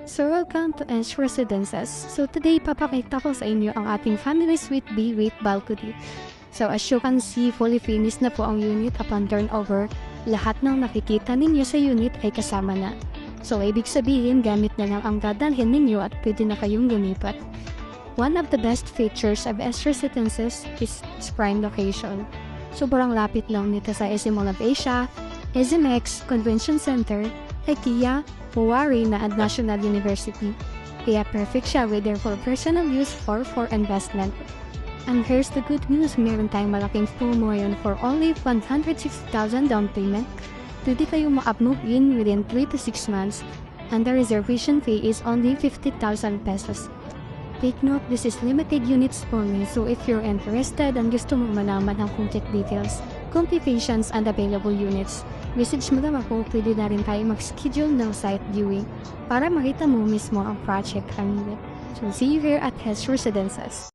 So welcome to Ash Residences. So today papakita ko sa inyo ang ating family suite B with balcony. So as you can see, fully finished na po ang unit upon turnover. Lahat ng nakikita ninyo sa unit ay kasama na. So ibig sabihin, gamit na lang ang dadalhin ninyo at pwede na kayong lumipat. One of the best features of Ash Residences is its prime location. Sobrang lapit lang nito sa SM Mall of Asia, SMX Convention Center, IKEA, Huawei na at National University. Kaya perfect siya whether for personal use or for investment. And here's the good news, meron tayong malaking promo ngayon for only 160,000 down payment. Pwede kayo ma-move in within 3 to 6 months and the reservation fee is only 50,000 pesos. Take note, this is limited units only, so if you're interested and gusto mo malaman ang complete details, complications and available units, message mo lang ako, pwede na rin tayo mag-schedule ng site viewing para makita mo mismo ang project ang unit. So see you here at Hess Residences.